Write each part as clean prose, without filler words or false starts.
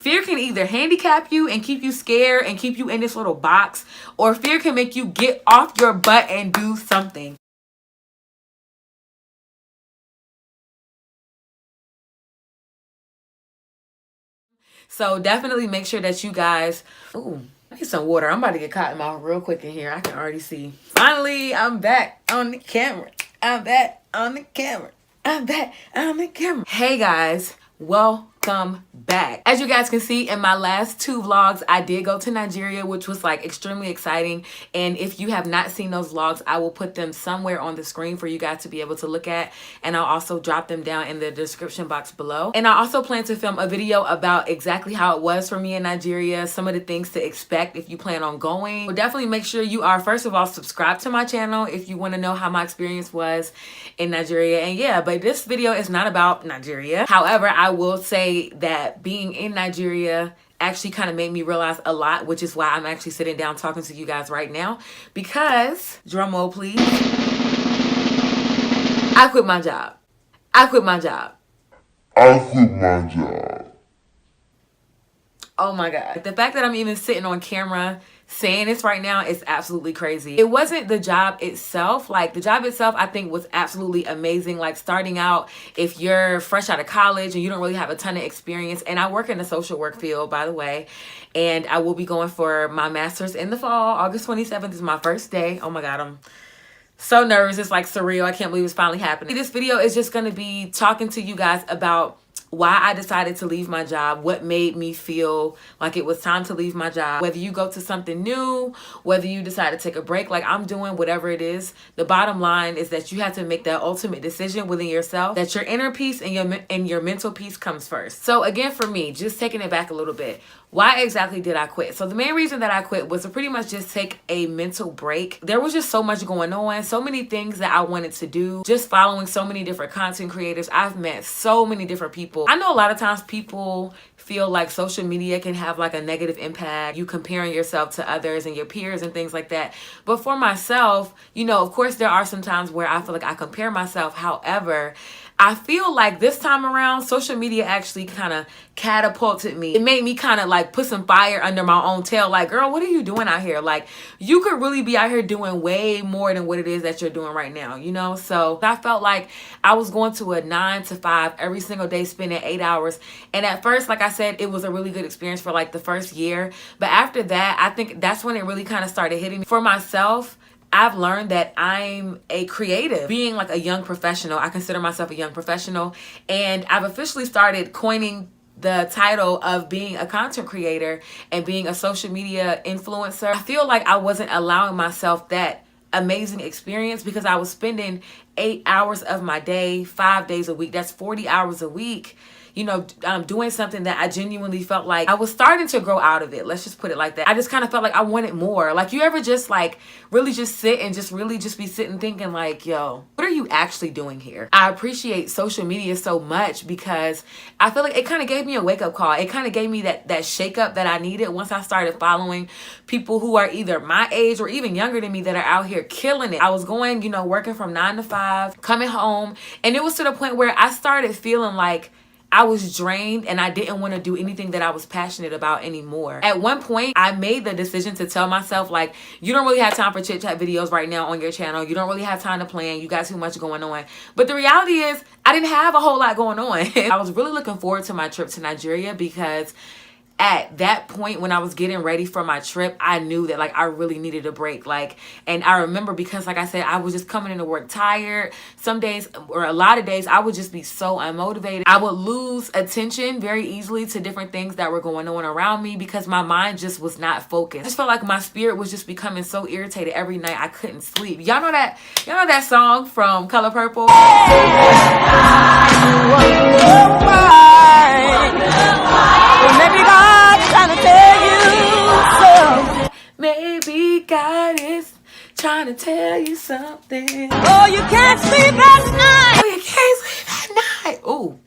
Fear can either handicap you and keep you scared and keep you in this little box, or fear can make you get off your butt and do something. So definitely make sure that you guys, ooh, I need some water. I'm about to get cotton mouth real quick in here. I can already see. Finally, I'm back on the camera. I'm back on the camera. I'm back on the camera. Hey guys, welcome back. As you guys can see in my last 2 vlogs, I did go to Nigeria, which was like extremely exciting. And if you have not seen those vlogs, I will put them somewhere on the screen for you guys to be able to look at. And I'll also drop them down in the description box below. And I also plan to film a video about exactly how it was for me in Nigeria, some of the things to expect if you plan on going. So definitely make sure you are, first of all, subscribed to my channel if you want to know how my experience was in Nigeria. And yeah, but this video is not about Nigeria. However, I will say that being in Nigeria actually kind of made me realize a lot, which is why I'm actually sitting down talking to you guys right now, because, drum roll please, I quit my job. I quit my job. I quit my job. Oh my God. The fact that I'm even sitting on camera saying this right now is absolutely crazy. It wasn't the job itself. Like, the job itself, I think, was absolutely amazing. Like, starting out, if you're fresh out of college and you don't really have a ton of experience, and I work in the social work field, by the way, and I will be going for my master's in the fall. August 27th is my first day. Oh my God, I'm so nervous. It's like surreal. I can't believe it's finally happening. This video is just going to be talking to you guys about why I decided to leave my job, what made me feel like it was time to leave my job. Whether you go to something new, whether you decide to take a break, like I'm doing, whatever it is, the bottom line is that you have to make that ultimate decision within yourself, that your inner peace and your mental peace comes first. So again, for me, just taking it back a little bit, why exactly did I quit? So the main reason that I quit was to pretty much just take a mental break. There was just so much going on, so many things that I wanted to do, just following so many different content creators. I've met so many different people. I know a lot of times people feel like social media can have like a negative impact, you comparing yourself to others and your peers and things like that. But for myself, you know, of course there are some times where I feel like I compare myself. However, I feel like this time around, social media actually kind of catapulted me. It made me kind of like put some fire under my own tail. Like, girl, what are you doing out here? Like, you could really be out here doing way more than what it is that you're doing right now, you know? So I felt like I was going to a 9 to 5 every single day, spending 8 hours. And at first, like I said, it was a really good experience for like the first year. But after that, I think that's when it really kind of started hitting me. For myself, I've learned that I'm a creative. Being like a young professional, I consider myself a young professional, and I've officially started coining the title of being a content creator and being a social media influencer. I feel like I wasn't allowing myself that amazing experience because I was spending 8 hours of my day, 5 days a week. That's 40 hours a week, you know, doing something that I genuinely felt like I was starting to grow out of it. Let's just put it like that. I just kind of felt like I wanted more. Like, you ever just like really just sit and just really just be sitting thinking like, yo, what are you actually doing here? I appreciate social media so much because I feel like it kind of gave me a wake-up call. It kind of gave me that shake-up that I needed once I started following people who are either my age or even younger than me that are out here killing it. I was going, you know, working from 9 to 5, coming home, and it was to the point where I started feeling like I was drained and I didn't want to do anything that I was passionate about anymore. At one point, I made the decision to tell myself, like, you don't really have time for chit chat videos right now on your channel. You don't really have time to plan. You got too much going on. But the reality is, I didn't have a whole lot going on. I was really looking forward to my trip to Nigeria because at that point when I was getting ready for my trip, I knew that like I really needed a break. Like, and I remember because like I said, I was just coming into work tired. Some days, or a lot of days, I would just be so unmotivated. I would lose attention very easily to different things that were going on around me because my mind just was not focused. I just felt like my spirit was just becoming so irritated every night I couldn't sleep. Y'all know that song from Color Purple? Maybe God is trying to tell you something. Oh, you can't sleep at night. Oh, you can't sleep at night. Oh.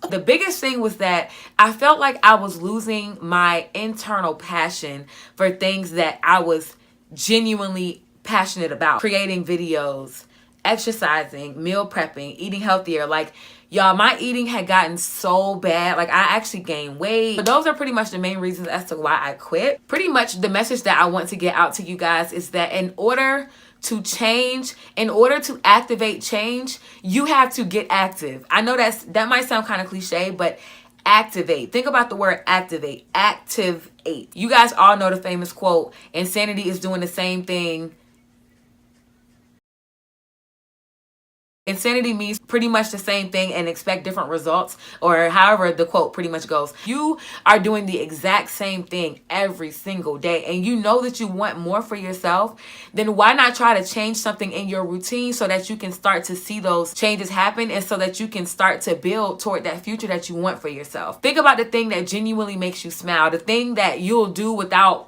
The biggest thing was that I felt like I was losing my internal passion for things that I was genuinely passionate about. Creating videos, exercising, meal prepping, eating healthier. Like, y'all, my eating had gotten so bad. Like, I actually gained weight. But those are pretty much the main reasons as to why I quit. Pretty much the message that I want to get out to you guys is that in order to change, in order to activate change, you have to get active. I know that might sound kind of cliche, but activate. Think about the word activate. Activate. You guys all know the famous quote, insanity is doing the same thing. Insanity means pretty much the same thing and expect different results, or however the quote pretty much goes. You are doing the exact same thing every single day and you know that you want more for yourself, then why not try to change something in your routine so that you can start to see those changes happen and so that you can start to build toward that future that you want for yourself. Think about the thing that genuinely makes you smile, the thing that you'll do without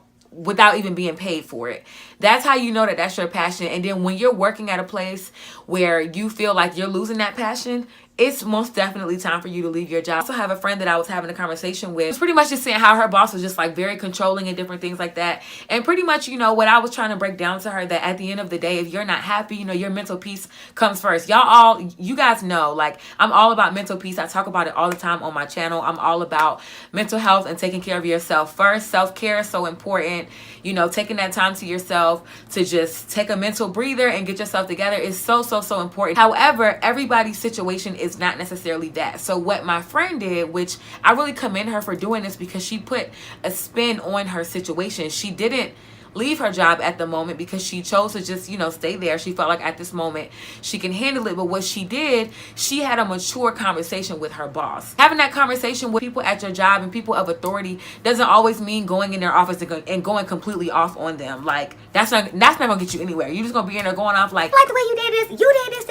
even being paid for it. That's how you know that that's your passion. And then when you're working at a place where you feel like you're losing that passion, it's most definitely time for you to leave your job. I also have a friend that I was having a conversation with. It's pretty much just saying how her boss was just like very controlling and different things like that. And pretty much, you know, what I was trying to break down to her, that at the end of the day, if you're not happy, you know, your mental peace comes first. You guys know, like, I'm all about mental peace. I talk about it all the time on my channel. I'm all about mental health and taking care of yourself first. Self-care is so important. You know, taking that time to yourself to just take a mental breather and get yourself together is so important. However, everybody's situation is not necessarily that. So what my friend did, which I really commend her for doing this because she put a spin on her situation. She didn't leave her job at the moment because she chose to just, you know, stay there. She felt like at this moment she can handle it. But what she did, she had a mature conversation with her boss. Having that conversation with people at your job and people of authority doesn't always mean going in their office and going completely off on them. Like, that's not gonna get you anywhere. You're just gonna be in there going off like the way you did this,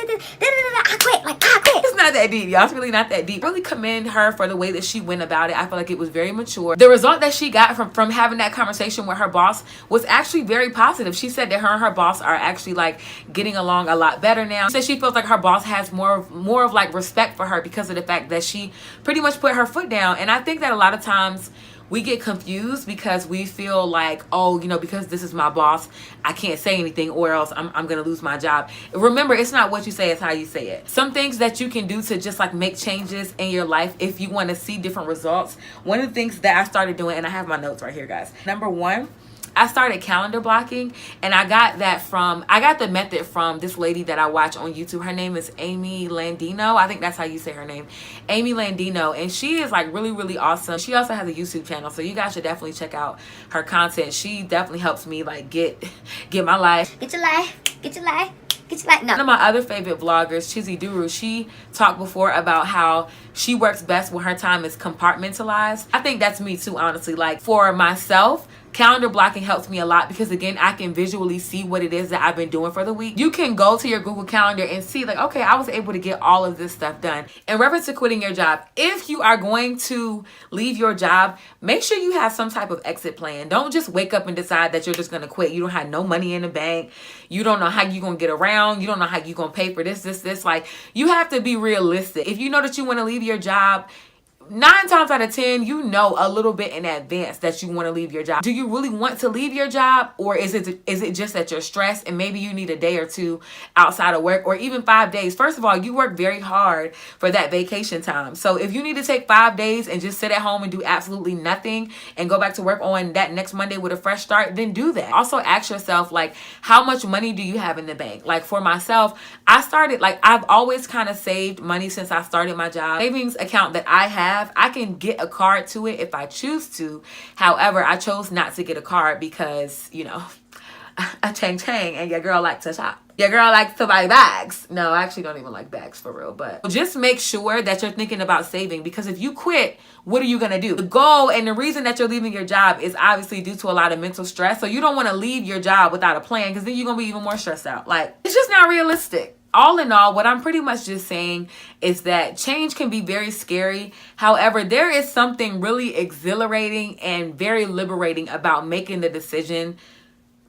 I quit, like I quit. It's not that deep, y'all. It's really not that deep. I really commend her for the way that she went about it. I feel like it was very mature. The result that she got from having that conversation with her boss was actually very positive. She said that her and her boss are actually like getting along a lot better now. She said she feels like her boss has more of like respect for her because of the fact that she pretty much put her foot down. And I think that a lot of times we get confused because we feel like, oh, you know, because this is my boss, I can't say anything or else I'm gonna lose my job. Remember, it's not what you say, it's how you say it. Some things that you can do to just like make changes in your life if you want to see different results. One of the things that I started doing, and I have my notes right here, guys. Number one, I started calendar blocking, and I got the method from this lady that I watch on YouTube. Her name is Amy Landino. I think that's how you say her name. Amy Landino. And she is like really awesome. She also has a YouTube channel, so you guys should definitely check out her content. She definitely helps me like get my life. Get your life. No. One of my other favorite vloggers, Chizzy Duru, she talked before about how she works best when her time is compartmentalized. I think that's me too, honestly. Like, for myself, calendar blocking helps me a lot because, again, I can visually see what it is that I've been doing for the week. You can go to your Google Calendar and see like, okay, I was able to get all of this stuff done. In reference to quitting your job, if you are going to leave your job, make sure you have some type of exit plan. Don't just wake up and decide that you're just going to quit. You don't have no money in the bank. You don't know how you're going to get around. You don't know how you're going to pay for this. Like, you have to be realistic. If you know that you want to leave your job, 9 times out of 10, you know a little bit in advance that you want to leave your job. Do you really want to leave your job, or is it just that you're stressed and maybe you need a day or two outside of work, or even 5 days? First of all, you work very hard for that vacation time. So if you need to take 5 days and just sit at home and do absolutely nothing and go back to work on that next Monday with a fresh start, then do that. Also ask yourself, like, how much money do you have in the bank? Like, for myself, I've always kind of saved money since I started my job. Savings account that I have, I can get a card to it if I choose to. However, I chose not to get a card because, you know, a chang and your girl likes to shop. Your girl likes to buy bags. No, I actually don't even like bags for real, but just make sure that you're thinking about saving, because if you quit, what are you going to do? The goal and the reason that you're leaving your job is obviously due to a lot of mental stress. So you don't want to leave your job without a plan, because then you're going to be even more stressed out. Like, it's just not realistic. All in all, what I'm pretty much just saying is that change can be very scary. However, there is something really exhilarating and very liberating about making the decision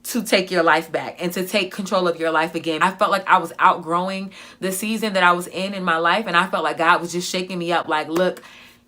to take your life back and to take control of your life again. I felt like I was outgrowing the season that I was in my life, and I felt like God was just shaking me up like, look,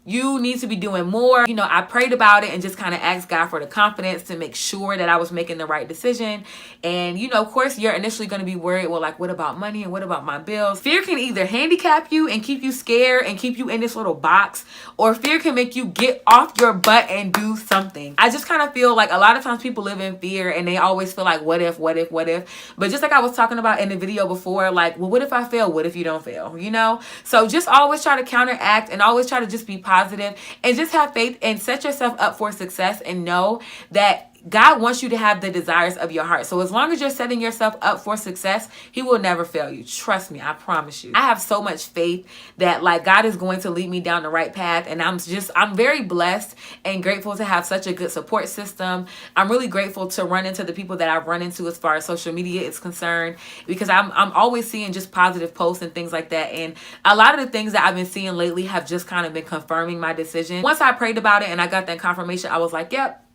You need to be doing more. You know, I prayed about it and just kind of asked God for the confidence to make sure that I was making the right decision. And, you know, of course, you're initially going to be worried, well, like, what about money and what about my bills? Fear can either handicap you and keep you scared and keep you in this little box, or fear can make you get off your butt and do something. I just kind of feel like a lot of times people live in fear and they always feel like, what if, what if, what if? But just like I was talking about in the video before, like, well, what if I fail? What if you don't fail? You know? So just always try to counteract and always try to just be positive and just have faith and set yourself up for success, and know that God wants you to have the desires of your heart. So as long as you're setting yourself up for success, he will never fail you. Trust me, I promise you. I have so much faith that like God is going to lead me down the right path. And I'm very blessed and grateful to have such a good support system. I'm really grateful to run into the people that I've run into as far as social media is concerned, because I'm always seeing just positive posts and things like that. And a lot of the things that I've been seeing lately have just kind of been confirming my decision. Once I prayed about it and I got that confirmation, I was like, yep,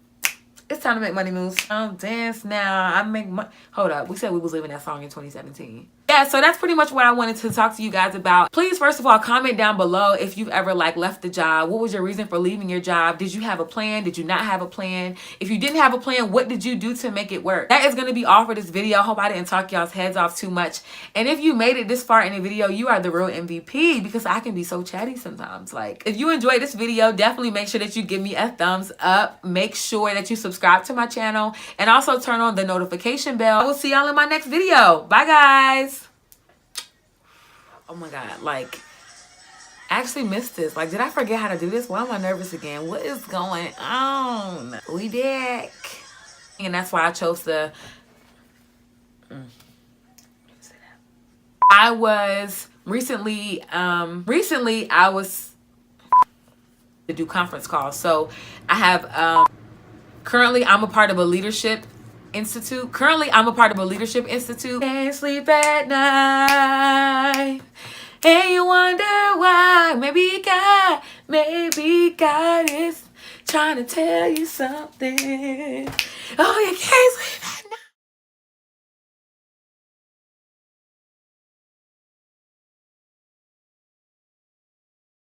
it's time to make money moves. I'll dance now. I make money. Hold up. We said we was leaving that song in 2017. Yeah, so that's pretty much what I wanted to talk to you guys about. Please, first of all, comment down below if you've ever like left the job. What was your reason for leaving your job? Did you have a plan? Did you not have a plan? If you didn't have a plan, what did you do to make it work? That is going to be all for this video. I hope I didn't talk y'all's heads off too much. And if you made it this far in the video, you are the real MVP, because I can be so chatty sometimes. Like, if you enjoyed this video, definitely make sure that you give me a thumbs up. Make sure that you subscribe to my channel and also turn on the notification bell. I will see y'all in my next video. Bye, guys. Oh my God, like, I actually missed this. Like, did I forget how to do this? Why am I nervous again? What is going on? We back. And that's why I chose the... I was recently I was to do conference calls. So I have, currently I'm a part of a leadership institute. Can't sleep at night and you wonder why. Maybe God is trying to tell you something. Oh, you can't sleep at night.